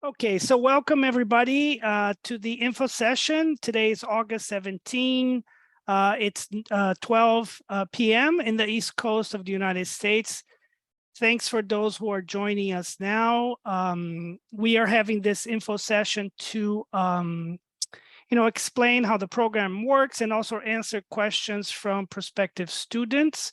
Okay, so welcome everybody to the info session. Today is August 17. It's 12 p.m. in the East Coast of the United States. Thanks for those who are joining us now. We are having this info session to explain how the program works and also answer questions from prospective students.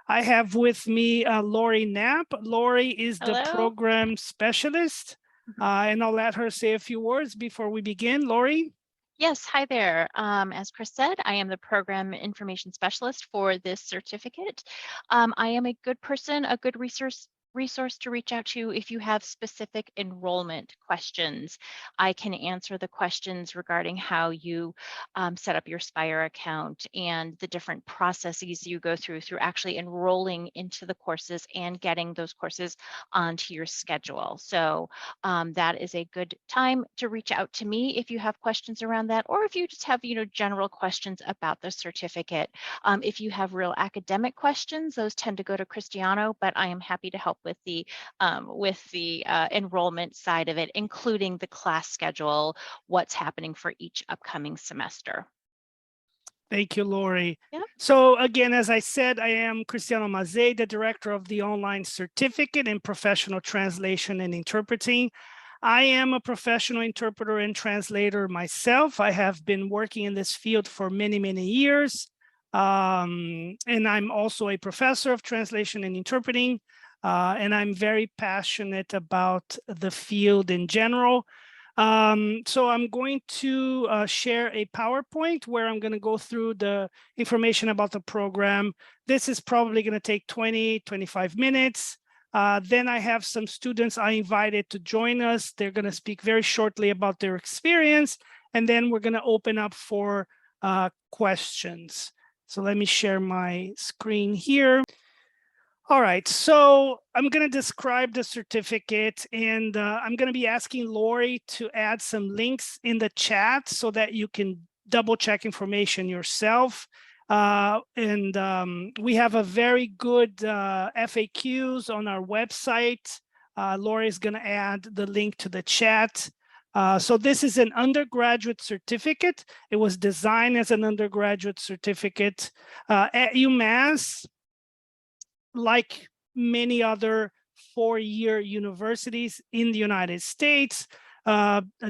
I have with me Lori Knapp. Lori is the Hello. program specialist. And I'll let her say a few words before we begin. Lori? Yes, hi there. As Chris said, I am the program information specialist for this certificate. I am a good person, a good resource to reach out to if you have specific enrollment questions. I can answer the questions regarding how you set up your Spire account and the different processes you go through actually enrolling into the courses and getting those courses onto your schedule. So that is a good time to reach out to me if you have questions around that, or if you just have, general questions about the certificate. If you have real academic questions, those tend to go to Cristiano, but I am happy to help with the enrollment side of it, including the class schedule, what's happening for each upcoming semester. Thank you, Lori. Yep. So again, as I said, I am Cristiano Mazei, the director of the online certificate in professional translation and interpreting. I am a professional interpreter and translator myself. I have been working in this field for many, many years. And I'm also a professor of translation and interpreting. And I'm very passionate about the field in general. So I'm going to share a PowerPoint where I'm going to go through the information about the program. This is probably going to take 20-25 minutes. Then I have some students I invited to join us. They're going to speak very shortly about their experience, and then we're going to open up for questions. So let me share my screen here. All right, so I'm going to describe the certificate, and I'm going to be asking Lori to add some links in the chat so that you can double check information yourself. We have a very good FAQs on our website. Lori is going to add the link to the chat. So this is an undergraduate certificate. It was designed as an undergraduate certificate at UMass. Like many other four-year universities in the United States,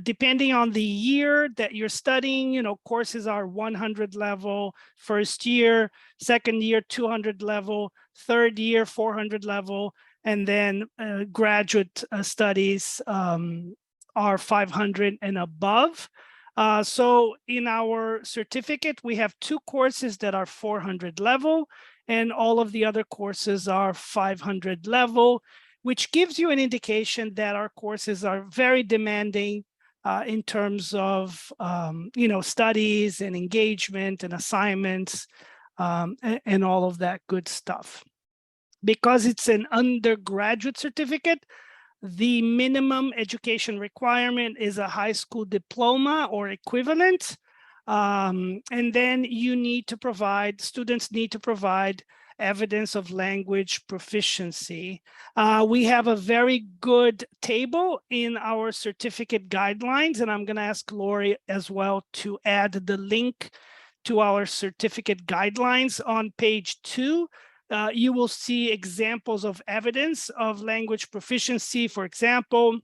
depending on the year that you're studying, courses are 100 level first year, second year 200 level, third year 400 level, and then graduate studies are 500 and above. So in our certificate, we have two courses that are 400 level, and all of the other courses are 500 level, which gives you an indication that our courses are very demanding in terms of studies and engagement and assignments and all of that good stuff. Because it's an undergraduate certificate, the minimum education requirement is a high school diploma or equivalent. And then students need to provide evidence of language proficiency. We have a very good table in our certificate guidelines, and I'm going to ask Lori as well to add the link to our certificate guidelines on page 2. You will see examples of evidence of language proficiency. For example,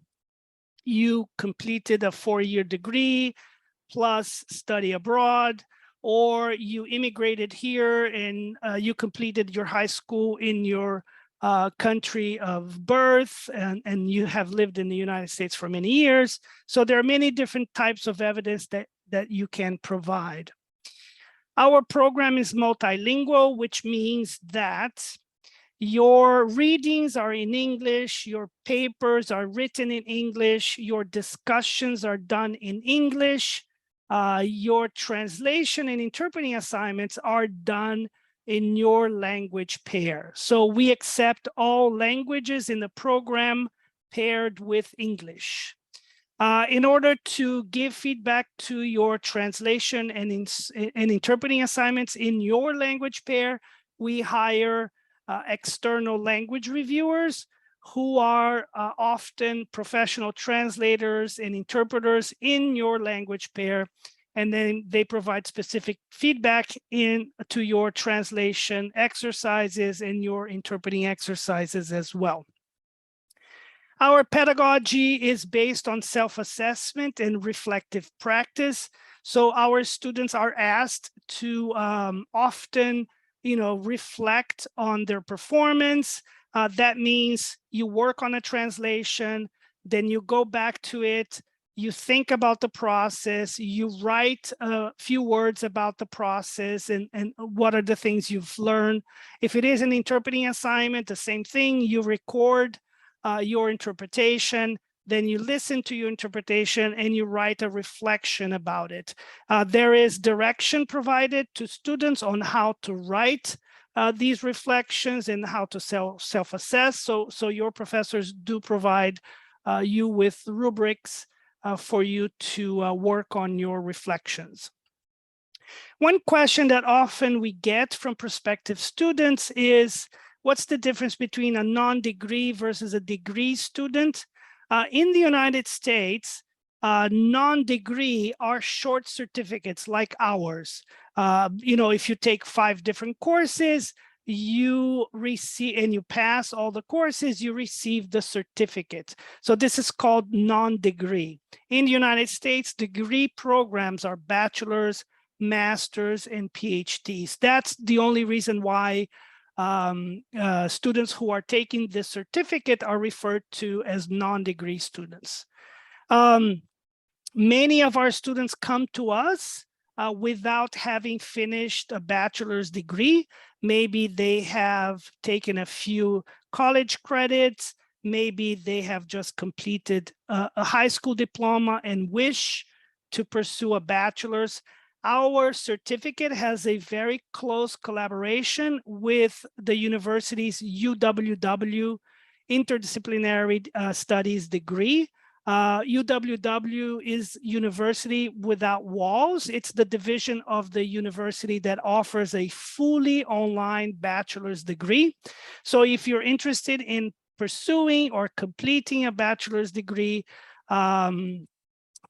you completed a 4-year degree plus study abroad, or you immigrated here and you completed your high school in your country of birth, and you have lived in the United States for many years. So there are many different types of evidence that you can provide. Our program is multilingual, which means that your readings are in English, your papers are written in English, your discussions are done in English, your translation and interpreting assignments are done in your language pair. So we accept all languages in the program paired with English. In order to give feedback to your translation and interpreting assignments in your language pair, we hire external language reviewers who are often professional translators and interpreters in your language pair. And then they provide specific feedback to your translation exercises and your interpreting exercises as well. Our pedagogy is based on self-assessment and reflective practice. So our students are asked to often, reflect on their performance. That means you work on a translation, then you go back to it, you think about the process, you write a few words about the process and what are the things you've learned. If it is an interpreting assignment, the same thing, you record your interpretation, then you listen to your interpretation and you write a reflection about it. There is direction provided to students on how to write these reflections and how to self-assess. So your professors do provide you with rubrics for you to work on your reflections. One question that often we get from prospective students is, what's the difference between a non-degree versus a degree student? In the United States, non-degree are short certificates like ours. If you take 5 different courses, you receive and you pass all the courses, you receive the certificate. So this is called non-degree. In the United States, degree programs are bachelor's, master's, and PhDs. That's the only reason why students who are taking this certificate are referred to as non-degree students. Many of our students come to us without having finished a bachelor's degree. Maybe they have taken a few college credits. Maybe they have just completed a high school diploma and wish to pursue a bachelor's. Our certificate has a very close collaboration with the university's UWW Interdisciplinary Studies degree. UWW is University Without Walls. It's the division of the university that offers a fully online bachelor's degree. So if you're interested in pursuing or completing a bachelor's degree,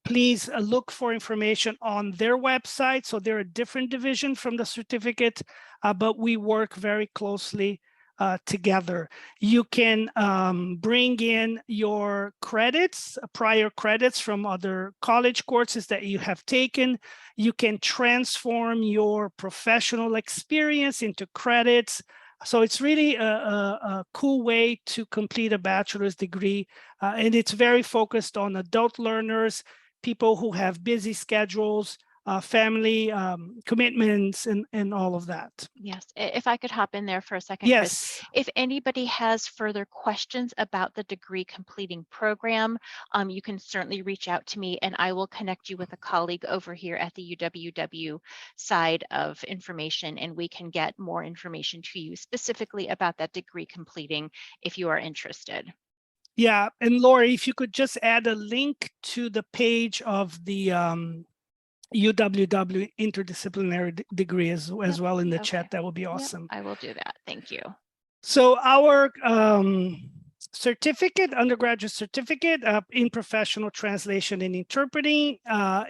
please look for information on their website. So they're a different division from the certificate, but we work very closely together. You can bring in your credits, prior credits from other college courses that you have taken. You can transform your professional experience into credits. So it's really a cool way to complete a bachelor's degree. And it's very focused on adult learners, people who have busy schedules, family commitments, and all of that. Yes, if I could hop in there for a second, Yes. Chris. If anybody has further questions about the degree completing program, you can certainly reach out to me and I will connect you with a colleague over here at the UWW side of information, and we can get more information to you specifically about that degree completing if you are interested. Yeah, and Lori, if you could just add a link to the page of the UWW interdisciplinary degree as well in the chat, that would be awesome. Yep, I will do that. Thank you. So our certificate, undergraduate certificate in professional translation and interpreting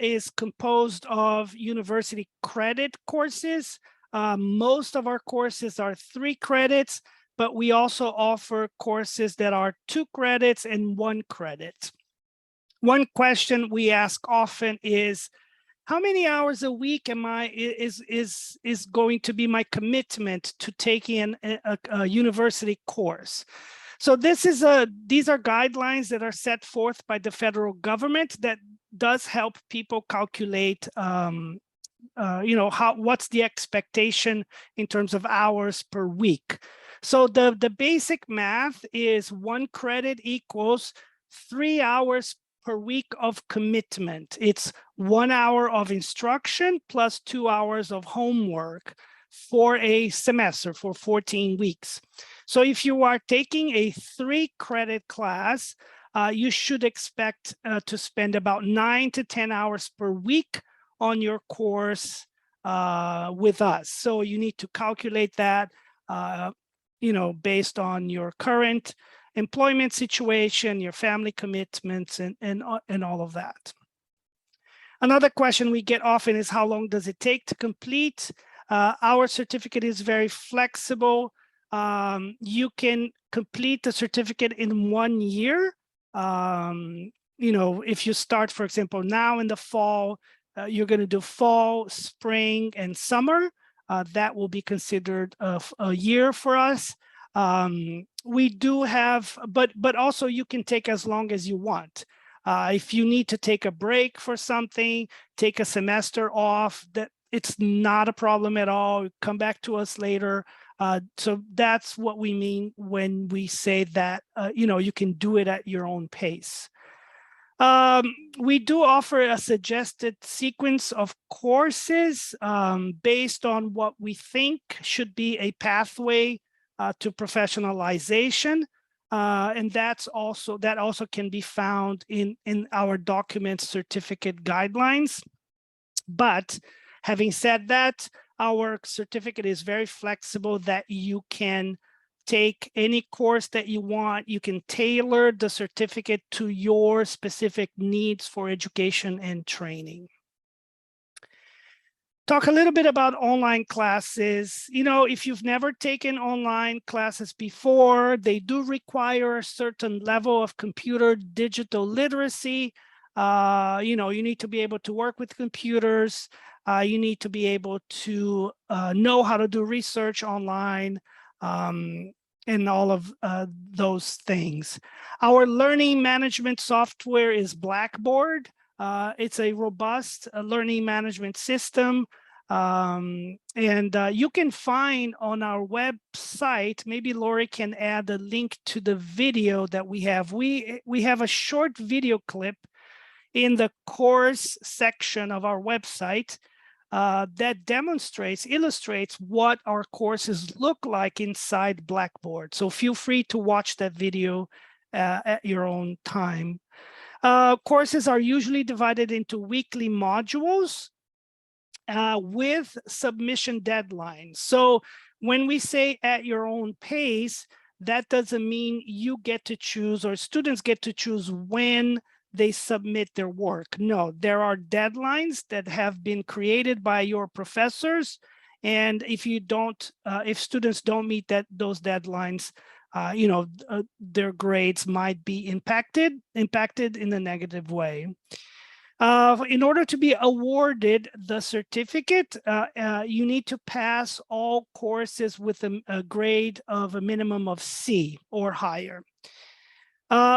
is composed of university credit courses. Most of our courses are 3 credits, but we also offer courses that are 2 credits and 1 credit. One question we ask often is, how many hours a week is going to be my commitment to taking a university course? So these are guidelines that are set forth by the federal government that does help people calculate what's the expectation in terms of hours per week. So the basic math is 1 credit equals 3 hours per week of commitment. It's 1 hour of instruction plus 2 hours of homework for a semester for 14 weeks. So if you are taking a 3 credit class, you should expect to spend about 9 to 10 hours per week on your course with us. So you need to calculate that, based on your current employment situation, your family commitments, and all of that. Another question we get often is how long does it take to complete? Our certificate is very flexible. You can complete the certificate in 1 year. If you start, for example, now in the fall, you're going to do fall, spring, and summer. That will be considered a year for us. We do have, but also you can take as long as you want. If you need to take a break for something, take a semester off, that it's not a problem at all. Come back to us later. So that's what we mean when we say that, you can do it at your own pace. We do offer a suggested sequence of courses based on what we think should be a pathway to professionalization. And that also can be found in our document certificate guidelines. But having said that, our certificate is very flexible, that you can take any course that you want. You can tailor the certificate to your specific needs for education and training. Talk a little bit about online classes. If you've never taken online classes before, they do require a certain level of computer digital literacy. You need to be able to work with computers. You need to be able to know how to do research online, and all of those things. Our learning management software is Blackboard. It's a robust learning management system. And you can find on our website, maybe Lori can add a link to the video that we have. We have a short video clip in the course section of our website that illustrates what our courses look like inside Blackboard. So feel free to watch that video at your own time. Courses are usually divided into weekly modules with submission deadlines. So when we say at your own pace, that doesn't mean you get to choose or students get to choose when they submit their work. No, there are deadlines that have been created by your professors. And if students don't meet those deadlines, their grades might be impacted in a negative way. In order to be awarded the certificate, you need to pass all courses with a grade of a minimum of C or higher.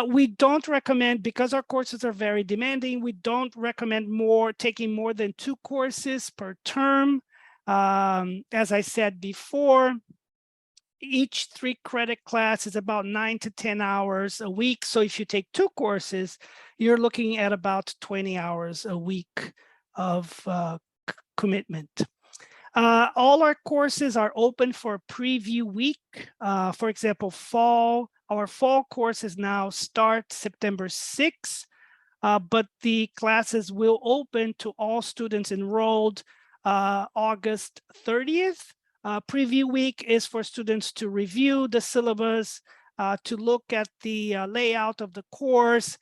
We don't recommend, because our courses are very demanding, we don't recommend taking more than 2 courses per term. As I said before, each 3-credit class is about 9 to 10 hours a week. So if you take 2 courses, you're looking at about 20 hours a week of commitment. All our courses are open for preview week. For example, our fall courses now start September 6th, but the classes will open to all students enrolled August 30th. Preview week is for students to review the syllabus, to look at the layout of the course.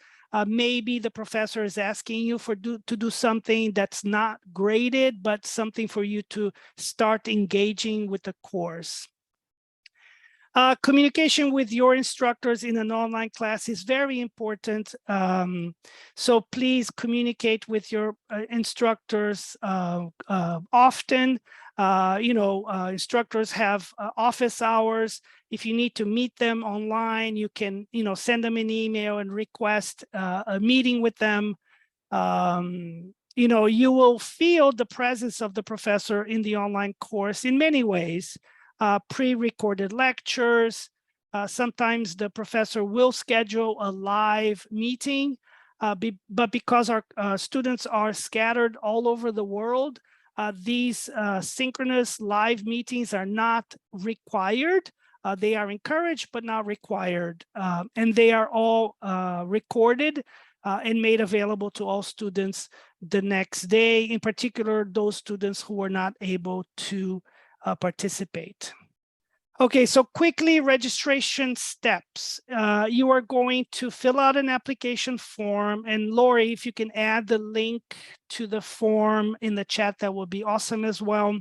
Maybe the professor is asking you to do something that's not graded, but something for you to start engaging with the course. Communication with your instructors in an online class is very important. So please communicate with your instructors often. Instructors have office hours. If you need to meet them online, you can, send them an email and request a meeting with them. You will feel the presence of the professor in the online course in many ways. Pre-recorded lectures. Sometimes the professor will schedule a live meeting, but because our students are scattered all over the world, these synchronous live meetings are not required. They are encouraged, but not required. And they are all recorded and made available to all students the next day, in particular, those students who were not able to participate. Okay, so quickly, registration steps. You are going to fill out an application form, and Lori, if you can add the link to the form in the chat, that would be awesome as well.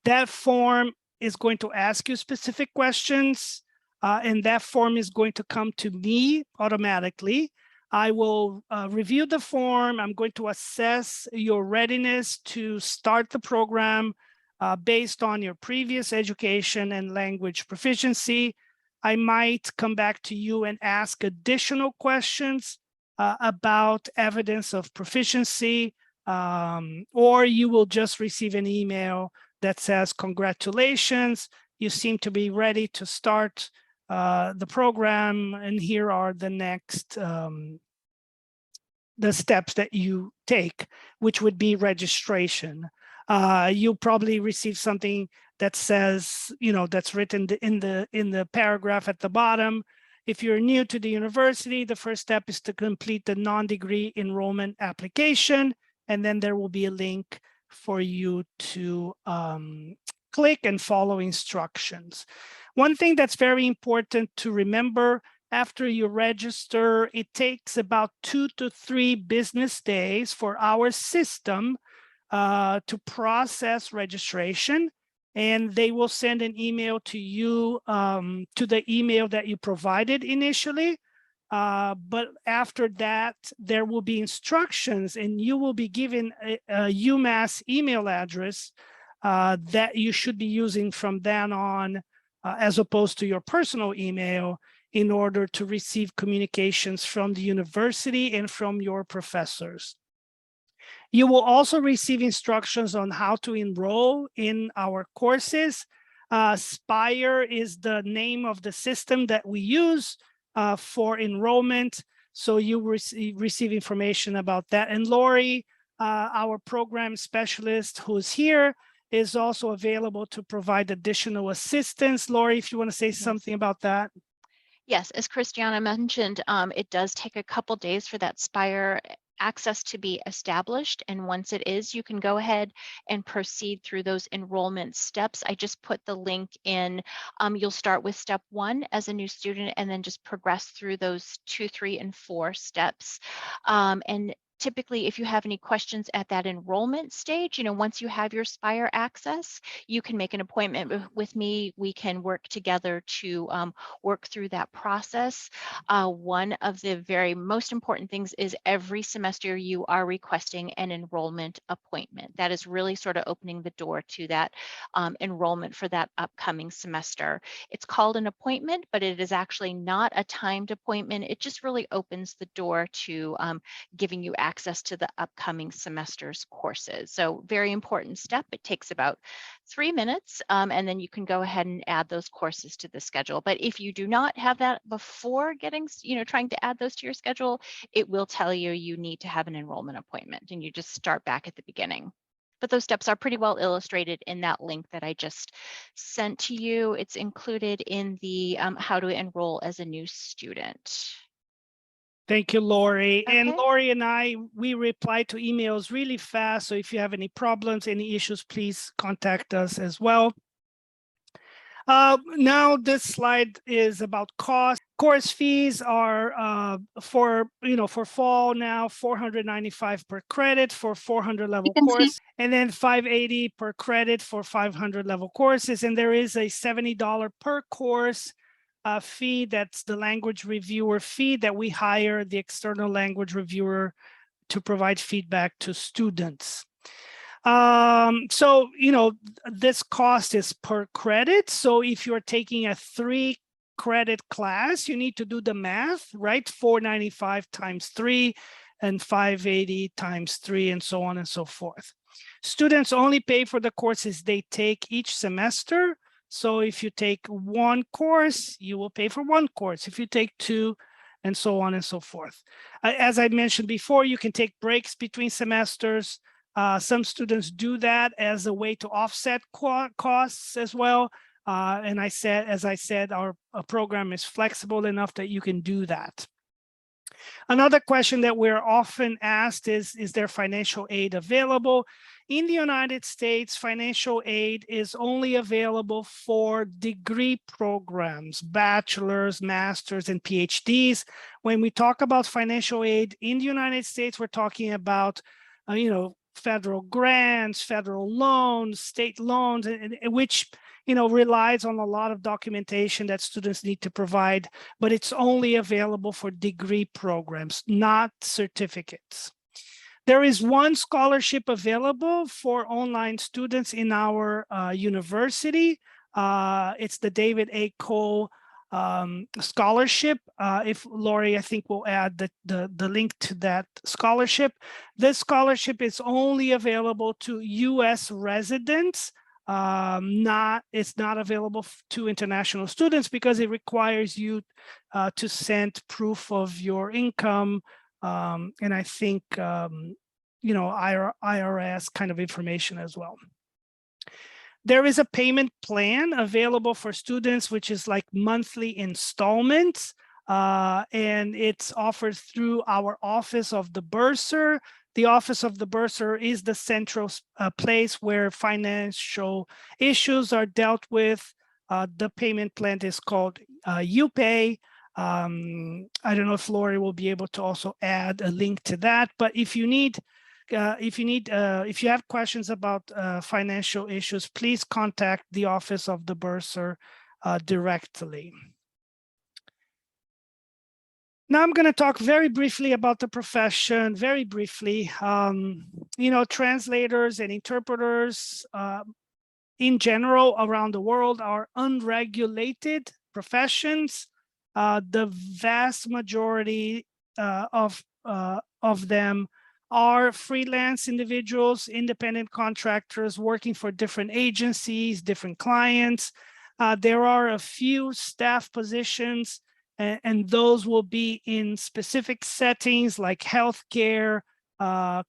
That form is going to ask you specific questions, and that form is going to come to me automatically. I will review the form. I'm going to assess your readiness to start the program based on your previous education and language proficiency. I might come back to you and ask additional questions about evidence of proficiency, or you will just receive an email that says, congratulations, you seem to be ready to start the program, and here are the next the steps that you take, which would be registration. You'll probably receive something that says, that's written in the paragraph at the bottom. If you're new to the university, the first step is to complete the non-degree enrollment application, and then there will be a link for you to click and follow instructions. One thing that's very important to remember: after you register, it takes about 2 to 3 business days for our system to process registration, and they will send an email to you to the email that you provided initially. But after that, there will be instructions, and you will be given a UMass email address that you should be using from then on, as opposed to your personal email, in order to receive communications from the university and from your professors. You will also receive instructions on how to enroll in our courses. Spire is the name of the system that we use for enrollment. So you receive information about that. And Lori, our program specialist who's here, is also available to provide additional assistance. Lori, if you want to say something about that. Yes, as Christiana mentioned, it does take a couple days for that Spire access to be established. And once it is, you can go ahead and proceed through those enrollment steps. I just put the link in. You'll start with step 1 as a new student, and then just progress through those 2, 3, and 4 steps. And typically, if you have any questions at that enrollment stage, once you have your Spire access, you can make an appointment with me. We can work together to work through that process. One of the very most important things is every semester you are requesting an enrollment appointment. That is really sort of opening the door to that enrollment for that upcoming semester. It's called an appointment, but it is actually not a timed appointment. It just really opens the door to giving you access to the upcoming semester's courses. So very important step. It takes about 3 minutes, and then you can go ahead and add those courses to the schedule. But if you do not have that before trying to add those to your schedule, it will tell you you need to have an enrollment appointment, and you just start back at the beginning. But those steps are pretty well illustrated in that link that I just sent to you. It's included in the how to enroll as a new student. Thank you, Lori. Okay. And Lori and I, we reply to emails really fast. So if you have any problems, any issues, please contact us as well. Now this slide is about cost. Course fees are for fall now $495 per credit for 400 level course, and then $580 per credit for 500 level courses. And there is a $70 per course fee. That's the language reviewer fee that we hire the external language reviewer to provide feedback to students. So, this cost is per credit. So if you're taking a 3-credit class, you need to do the math, right? $495 times 3 and $580 times 3, and so on and so forth. Students only pay for the courses they take each semester. So if you take 1 course, you will pay for 1 course. If you take 2, and so on and so forth. As I mentioned before, you can take breaks between semesters. Some students do that as a way to offset costs as well. And as I said, our program is flexible enough that you can do that. Another question that we're often asked is there financial aid available? In the United States, financial aid is only available for degree programs, bachelor's, master's, and PhDs. When we talk about financial aid in the United States, we're talking about, federal grants, federal loans, state loans, which, relies on a lot of documentation that students need to provide, but it's only available for degree programs, not certificates. There is one scholarship available for online students in our university. It's the David A. Cole scholarship. If Lori, I think will add the link to that scholarship. This scholarship is only available to US residents. It's not available to international students because it requires you to send proof of your income, and I think IRS kind of information as well. There is a payment plan available for students, which is like monthly installments, and it's offered through our Office of the Bursar. The Office of the Bursar is the central place where financial issues are dealt with. The payment plan is called UPay. I don't know if Lori will be able to also add a link to that, but if you have questions about financial issues, please contact the Office of the Bursar directly. Now I'm going to talk very briefly about the profession, very briefly. Translators and interpreters in general around the world are unregulated professions. The vast majority of them are freelance individuals, independent contractors working for different agencies, different clients. There are a few staff positions, and those will be in specific settings like healthcare,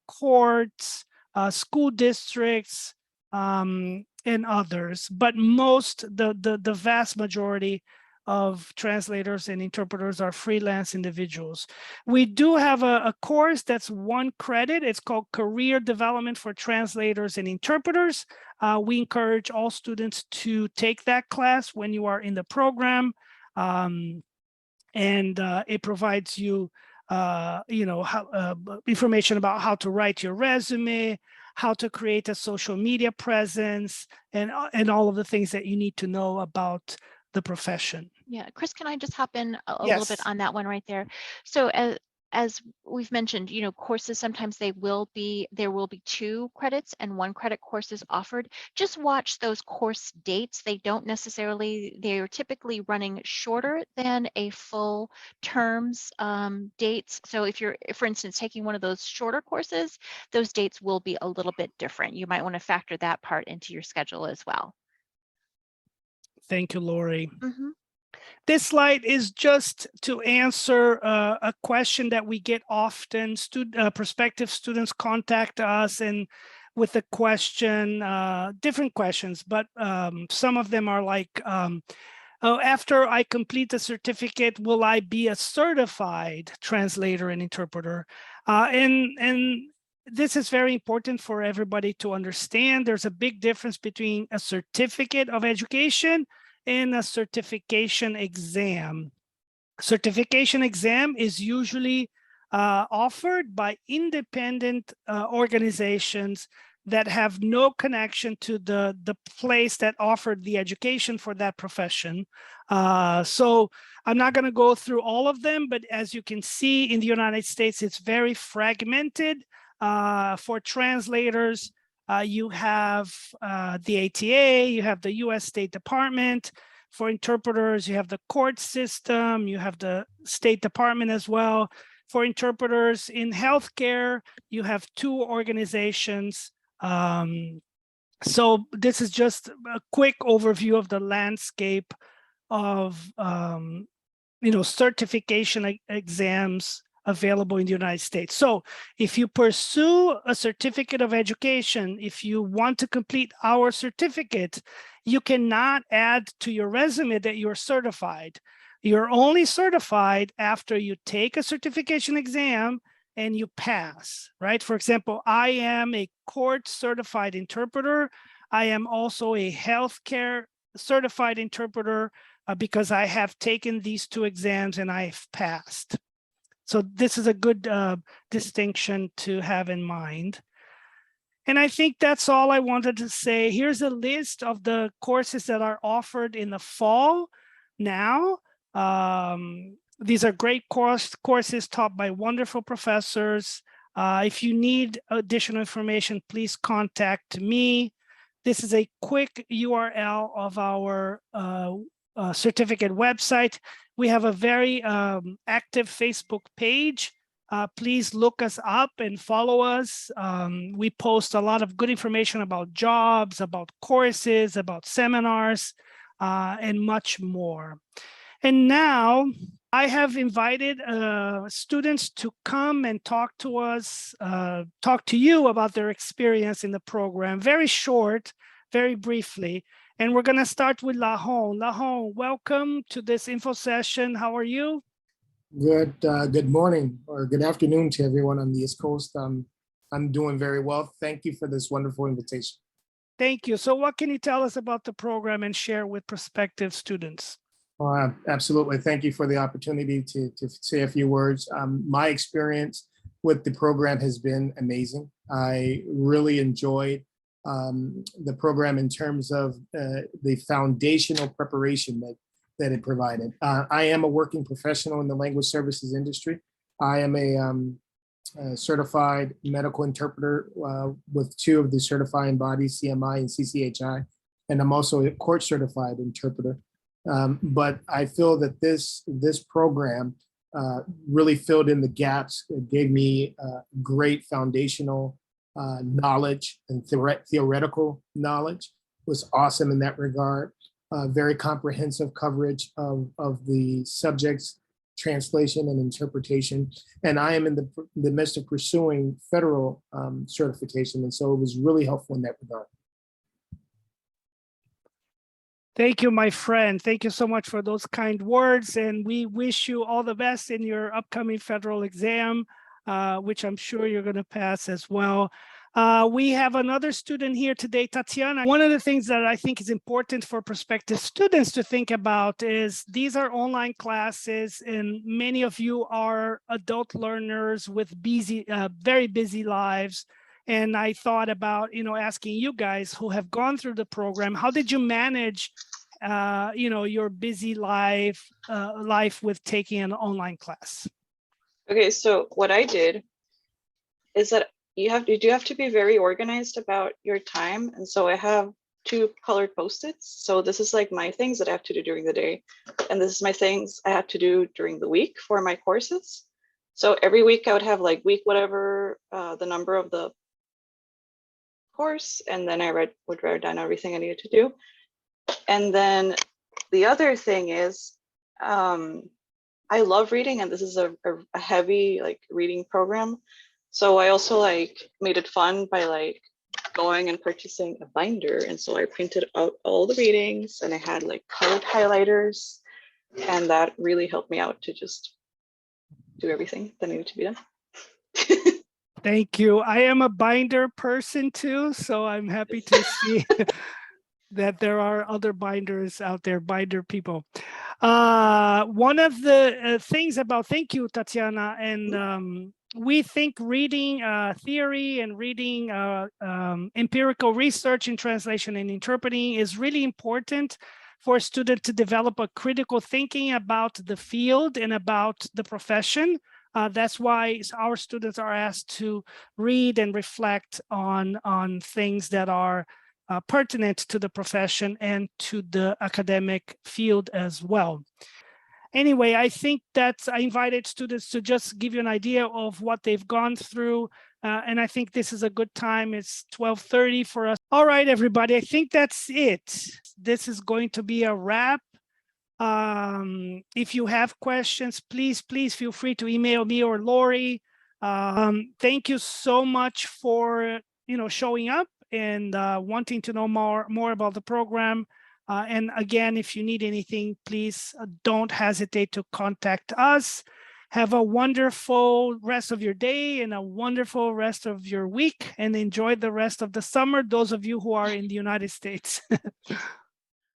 courts, school districts, and others. But the vast majority of translators and interpreters are freelance individuals. We do have a course that's 1 credit. It's called Career Development for Translators and Interpreters. We encourage all students to take that class when you are in the program. It provides you, information about how to write your resume, how to create a social media presence, and all of the things that you need to know about the profession. Yeah, Chris, can I just hop in a Yes. little bit on that one right there? So as we've mentioned, courses, sometimes there will be 2 credits and 1 credit courses offered. Just watch those course dates. They're typically running shorter than a full term's dates. So if you're, for instance, taking one of those shorter courses, those dates will be a little bit different. You might want to factor that part into your schedule as well. Thank you, Lori. Mm-hmm. This slide is just to answer a question that we get often. Prospective students contact us and with a question, different questions, but some of them are like, after I complete the certificate, will I be a certified translator and interpreter? And this is very important for everybody to understand. There's a big difference between a certificate of education and a certification exam. Certification exam is usually offered by independent organizations that have no connection to the place that offered the education for that profession. So I'm not going to go through all of them, but as you can see in the United States, it's very fragmented. For translators, you have the ATA, you have the US State Department. For interpreters, you have the court system, you have the State Department as well. For interpreters in healthcare, you have 2 organizations. So this is just a quick overview of the landscape of certification exams available in the United States. So if you pursue a certificate of education, if you want to complete our certificate, you cannot add to your resume that you're certified. You're only certified after you take a certification exam and you pass, right? For example, I am a court certified interpreter. I am also a healthcare certified interpreter because I have taken these 2 exams and I've passed. So this is a good distinction to have in mind. And I think that's all I wanted to say. Here's a list of the courses that are offered in the fall now. These are great courses taught by wonderful professors. If you need additional information, please contact me. This is a quick URL of our certificate website. We have a very active Facebook page. Please look us up and follow us. We post a lot of good information about jobs, about courses, about seminars, and much more. And now I have invited students to come and talk to us, talk to you about their experience in the program. Very short, very briefly. And we're going to start with Lahon. Lahon, welcome to this info session. How are you? Good morning or good afternoon to everyone on the East Coast. I'm doing very well. Thank you for this wonderful invitation. Thank you. So what can you tell us about the program and share with prospective students? Absolutely. Thank you for the opportunity to say a few words. My experience with the program has been amazing. I really enjoyed the program in terms of the foundational preparation that it provided. I am a working professional in the language services industry. I am a certified medical interpreter with 2 of the certifying bodies, CMI and CCHI, and I'm also a court certified interpreter. But I feel that this program really filled in the gaps. It gave me great foundational knowledge and theoretical knowledge. It was awesome in that regard. Very comprehensive coverage of the subjects, translation and interpretation. And I am in the midst of pursuing federal certification. And so it was really helpful in that regard. Thank you, my friend. Thank you so much for those kind words. And we wish you all the best in your upcoming federal exam, which I'm sure you're going to pass as well. We have another student here today, Tatiana. One of the things that I think is important for prospective students to think about is these are online classes, and many of you are adult learners with busy, very busy lives. And I thought about, asking you guys who have gone through the program, how did you manage, your busy life with taking an online class? Okay, so what I did is that you do have to be very organized about your time. And so I have 2 colored Post-its. So this is like my things that I have to do during the day. And this is my things I have to do during the week for my courses. So every week I would have like week, whatever, the number of the course. And then I would write down everything I needed to do. And then the other thing is, I love reading, and this is a heavy reading program. So I also made it fun by going and purchasing a binder. And so I printed out all the readings, and I had colored highlighters, and that really helped me out to just do everything that needed to be done. Thank you. I am a binder person too, so I'm happy to see that there are other binders out there, binder people. One of the things about, thank you, Tatiana, and we think reading theory and reading empirical research in translation and interpreting is really important for a student to develop a critical thinking about the field and about the profession. That's why our students are asked to read and reflect on things that are pertinent to the profession and to the academic field as well. Anyway, I think that I invited students to just give you an idea of what they've gone through. And I think this is a good time. It's 12:30 for us. All right, everybody, I think that's it. This is going to be a wrap. If you have questions, please feel free to email me or Lori. Thank you so much for showing up and wanting to know more about the program. And again, if you need anything, please don't hesitate to contact us. Have a wonderful rest of your day and a wonderful rest of your week, and enjoy the rest of the summer, those of you who are in the United States.